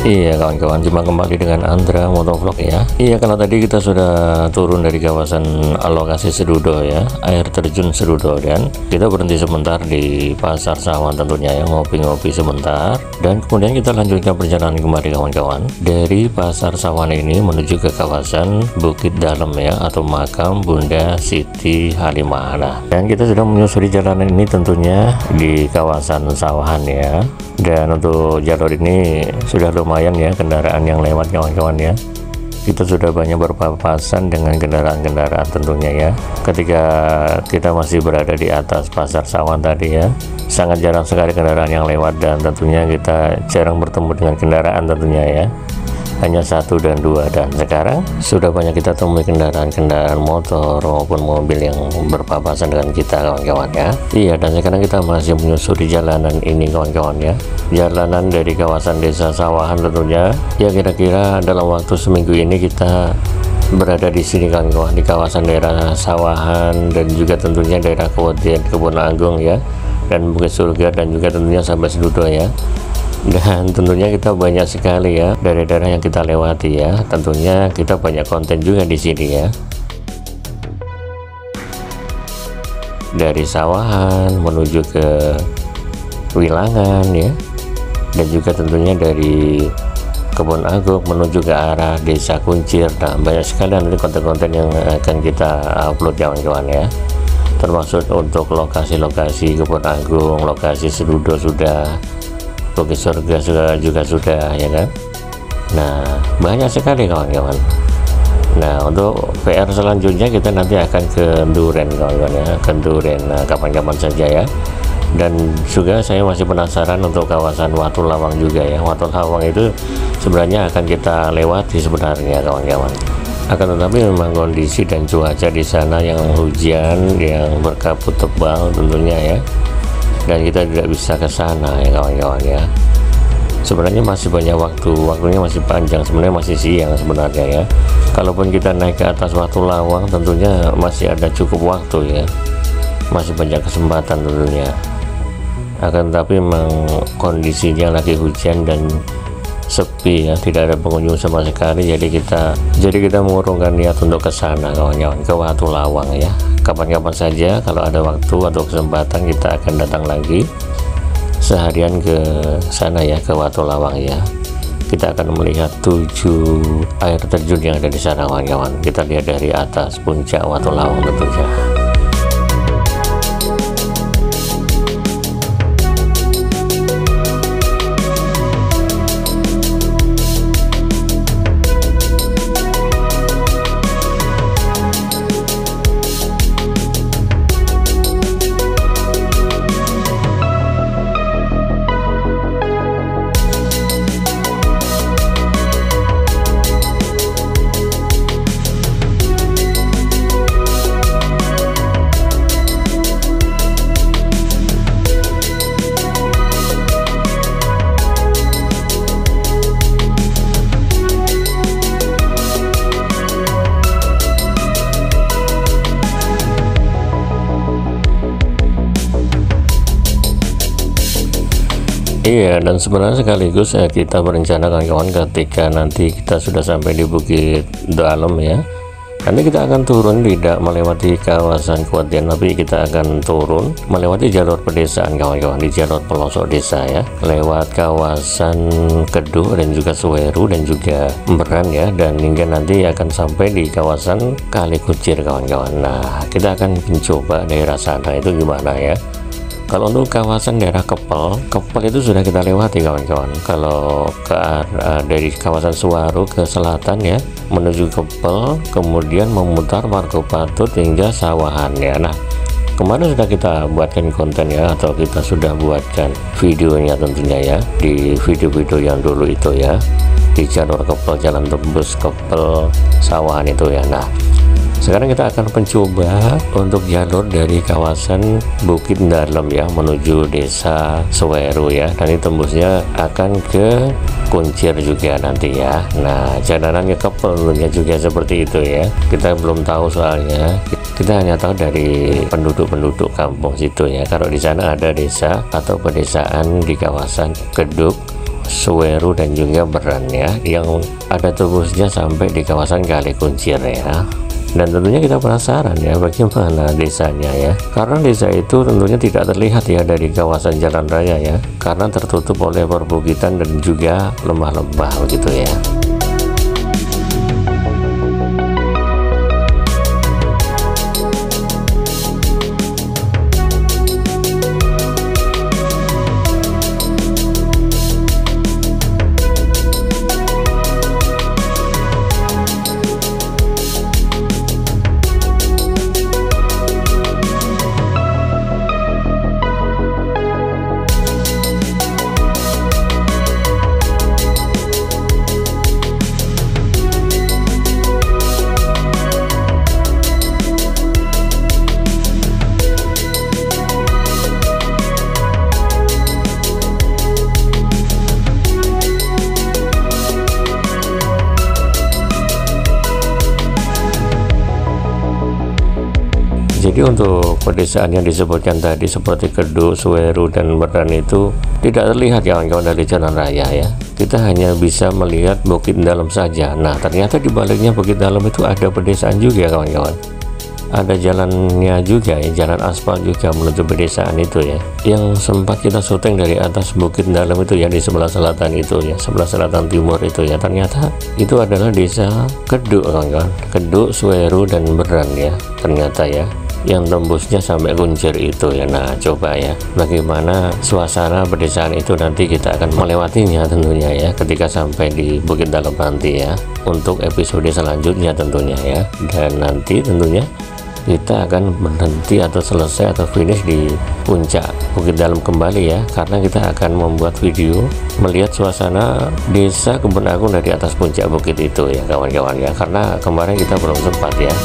Iya kawan-kawan, jumpa kembali dengan Andra Motovlog ya. Iya, kalau tadi kita sudah turun dari kawasan lokasi Serudo ya, air terjun Serudo, dan kita berhenti sebentar di Pasar Sawan tentunya ya, ngopi-ngopi sebentar, dan kemudian kita lanjutkan perjalanan kembali kawan-kawan. Dari Pasar Sawan ini menuju ke kawasan Bukit Dalem ya, atau makam Bunda Siti Halimah. Nah, dan kita sudah menyusuri jalanan ini tentunya di kawasan Sawahan ya. Dan untuk jalur ini sudah lumayan ya kendaraan yang lewat kawan-kawan ya. Kita sudah banyak berpapasan dengan kendaraan-kendaraan tentunya ya. Ketika kita masih berada di atas Pasar Sawan tadi ya, sangat jarang sekali kendaraan yang lewat, dan tentunya kita jarang bertemu dengan kendaraan tentunya ya. Hanya 1 dan 2, dan sekarang sudah banyak kita temui kendaraan-kendaraan motor maupun mobil yang berpapasan dengan kita kawan-kawan ya. Iya, dan sekarang kita masih menyusuri jalanan ini kawan-kawan ya, jalanan dari kawasan desa Sawahan tentunya ya. Kira-kira dalam waktu seminggu ini kita berada di sini kawan-kawan, di kawasan daerah Sawahan, dan juga tentunya daerah Kebon Agung ya, dan Bukit Surga, dan juga tentunya sampai Serudo ya. Dan tentunya kita banyak sekali ya daerah-daerah yang kita lewati ya. Tentunya kita banyak konten juga di sini ya. Dari Sawahan menuju ke Wilangan ya, dan juga tentunya dari Kebon Agung menuju ke arah Desa Kuncir. Nah, banyak sekali nanti konten-konten yang akan kita upload kawan-kawan ya, termasuk untuk lokasi-lokasi Kebon Agung, lokasi Serudo sudah, Bukit Surga juga sudah ya kan. Nah, banyak sekali kawan-kawan. Nah, untuk PR selanjutnya kita nanti akan ke Duren kawan-kawan ya, ke Duren kapan-kapan saja ya. Dan juga saya masih penasaran untuk kawasan Watu Lawang juga ya. Watu Lawang itu sebenarnya akan kita lewati sebenarnya kawan-kawan. Akan tetapi memang kondisi dan cuaca di sana yang hujan, yang berkabut tebal tentunya ya, dan kita tidak bisa ke sana ya kawan-kawan ya. Sebenarnya masih banyak waktunya masih panjang, sebenarnya masih siang sebenarnya ya. Kalaupun kita naik ke atas Watu Lawang tentunya masih ada cukup waktu ya, masih banyak kesempatan tentunya. Akan tetapi memang kondisinya lagi hujan dan sepi ya, tidak ada pengunjung sama sekali. Jadi kita mengurungkan niat untuk ke sana kawan-kawan, ke Watu Lawang ya. Kapan-kapan saja kalau ada waktu atau kesempatan kita akan datang lagi seharian ke sana ya, ke Watu Lawang ya. Kita akan melihat 7 air terjun yang ada di sana kawan-kawan. Kita lihat dari atas puncak Watu Lawang tentunya. Iya, dan sebenarnya sekaligus kita berencana kawan-kawan ketika nanti kita sudah sampai di Bukit Dalem ya, nanti kita akan turun tidak melewati kawasan Kuatian, tapi kita akan turun melewati jalur pedesaan kawan-kawan, di jalur pelosok desa ya, lewat kawasan Keduh dan juga Seweru dan juga Meran ya, dan hingga nanti akan sampai di kawasan Kali Kuncir kawan-kawan. Nah, kita akan mencoba daerah sana itu gimana ya. Kalau untuk kawasan daerah Kepel itu sudah kita lewati kawan-kawan. Kalau ke dari kawasan Suwaru ke selatan ya, menuju Kepel, kemudian memutar Margo Patut hingga Sawahan ya. Nah, kemarin sudah kita buatkan konten ya, atau kita sudah buatkan videonya tentunya ya, di video-video yang dulu itu ya, di jalur Kepel, jalan tembus Kepel Sawahan itu ya. Nah, sekarang kita akan mencoba untuk jalur dari kawasan Bukit Dalem ya, menuju Desa Seweru ya. Nanti tembusnya akan ke Kuncir juga nanti ya. Nah, jalanan ke Kepel tentunya juga seperti itu ya. Kita belum tahu soalnya. Kita hanya tahu dari penduduk kampung situ ya. Kalau di sana ada desa atau pedesaan di kawasan Keduk, Suweru dan juga Beran ya, yang ada tembusnya sampai di kawasan Kali Kuncir ya. Dan tentunya kita penasaran ya bagaimana desanya ya, karena desa itu tentunya tidak terlihat ya dari kawasan jalan raya ya, karena tertutup oleh perbukitan dan juga lembah-lembah begitu ya. Jadi untuk pedesaan yang disebutkan tadi seperti Keduk, Suweru, dan Beran itu tidak terlihat kawan-kawan dari jalan raya ya. Kita hanya bisa melihat Bukit Dalam saja. Nah ternyata di baliknya Bukit Dalam itu ada pedesaan juga kawan-kawan. Ada jalannya juga ya, jalan aspal juga menuju pedesaan itu ya. Yang sempat kita syuting dari atas Bukit Dalam itu ya, di sebelah selatan itu ya, sebelah selatan timur itu ya. Ternyata itu adalah desa Keduk kawan-kawan. Keduk, Suweru, dan Beran ya ternyata ya, yang tembusnya sampai Kuncir itu ya. Nah coba ya bagaimana suasana pedesaan itu nanti kita akan melewatinya tentunya ya ketika sampai di Bukit Dalam nanti ya, untuk episode selanjutnya tentunya ya. Dan nanti tentunya kita akan berhenti atau selesai atau finish di puncak Bukit Dalam kembali ya, karena kita akan membuat video melihat suasana desa Kebun Agung dari atas puncak bukit itu ya kawan-kawan ya, karena kemarin kita belum sempat ya.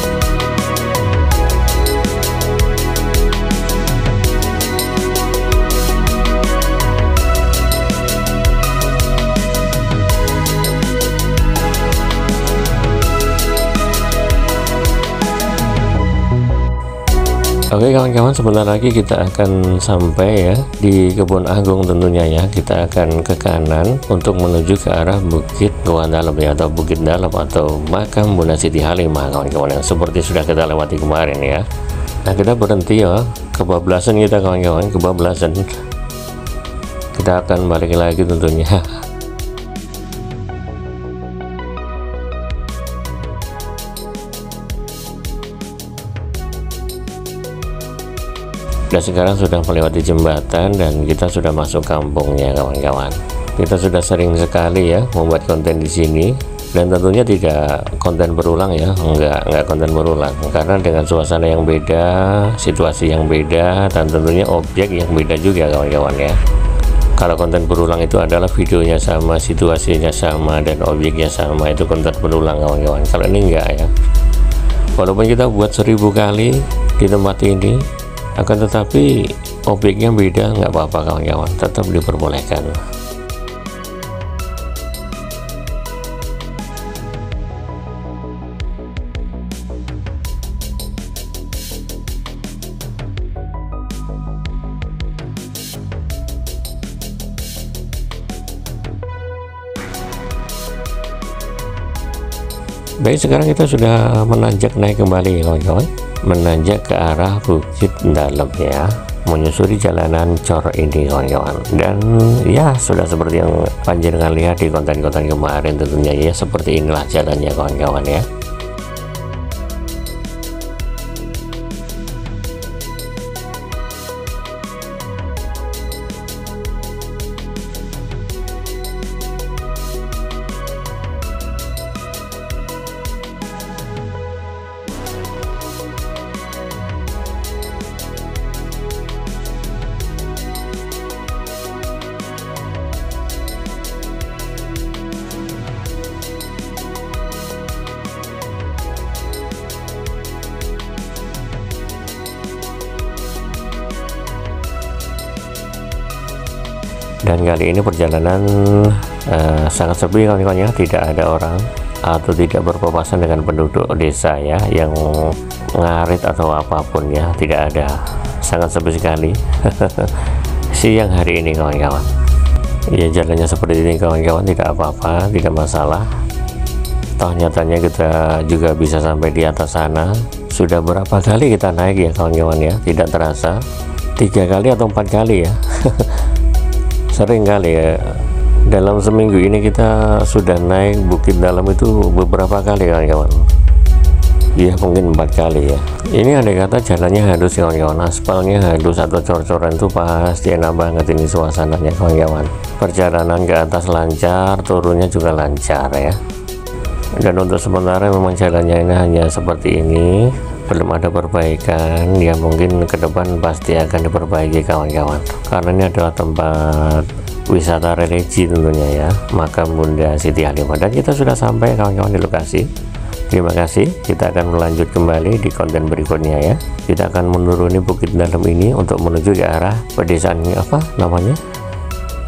Oke kawan-kawan, sebentar lagi kita akan sampai ya di Kebun Agung tentunya ya. Kita akan ke kanan untuk menuju ke arah Bukit Goa Dalam ya, atau Bukit Dalam atau makam Bunda Siti Halimah kawan-kawan, yang seperti sudah kita lewati kemarin ya. Nah kita berhenti ya, kebablasan kita kawan-kawan, kebablasan. Kita akan balik lagi tentunya. Dan sekarang sudah melewati jembatan dan kita sudah masuk kampungnya kawan-kawan. Kita sudah sering sekali ya membuat konten di sini, dan tentunya tidak konten berulang ya, enggak konten berulang, karena dengan suasana yang beda, situasi yang beda, dan tentunya objek yang beda juga kawan-kawan ya. Kalau konten berulang itu adalah videonya sama, situasinya sama, dan objeknya sama, itu konten berulang kawan-kawan. Kalau ini enggak ya, walaupun kita buat 1000 kali di tempat ini, akan tetapi objeknya beda, nggak apa-apa kawan-kawan, tetap diperbolehkan. Baik, sekarang kita sudah menanjak naik kembali kawan-kawan, menanjak ke arah Bukit Dalam ya, menyusuri jalanan cor ini kawan-kawan. Dan ya sudah seperti yang panjenengan lihat di konten-konten kemarin tentunya ya, seperti inilah jalannya kawan-kawan ya. Dan kali ini perjalanan sangat sepi kawan-kawan ya, tidak ada orang atau tidak berpapasan dengan penduduk desa ya, yang ngarit atau apapun ya, tidak ada, sangat sepi sekali siang hari ini kawan-kawan. Ya jalannya seperti ini kawan-kawan, tidak apa-apa, tidak masalah. Toh nyatanya kita juga bisa sampai di atas sana. Sudah berapa kali kita naik ya kawan-kawan ya, tidak terasa 3 kali atau 4 kali ya. Sering kali ya, dalam seminggu ini kita sudah naik Bukit Dalam itu beberapa kali kawan-kawan ya, mungkin 4 kali ya. Ini andai kata jalannya halus kawan-kawan, aspalnya halus atau cor-coran itu pasti enak banget ini suasananya kawan-kawan. Perjalanan ke atas lancar, turunnya juga lancar ya. Dan untuk sementara memang jalannya ini hanya seperti ini, belum ada perbaikan ya, mungkin ke depan pasti akan diperbaiki kawan-kawan, karena ini adalah tempat wisata religi tentunya ya, makam Bunda Siti Halimah. Dan kita sudah sampai kawan-kawan di lokasi. Terima kasih, kita akan melanjut kembali di konten berikutnya ya. Kita akan menuruni Bukit Dalam ini untuk menuju ke arah pedesaan apa namanya,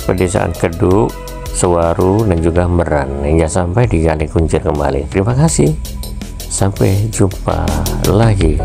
pedesaan Keduk, Sewaru, dan juga Meran, hingga sampai di Kali Kuncir kembali. Terima kasih, sampai jumpa lagi.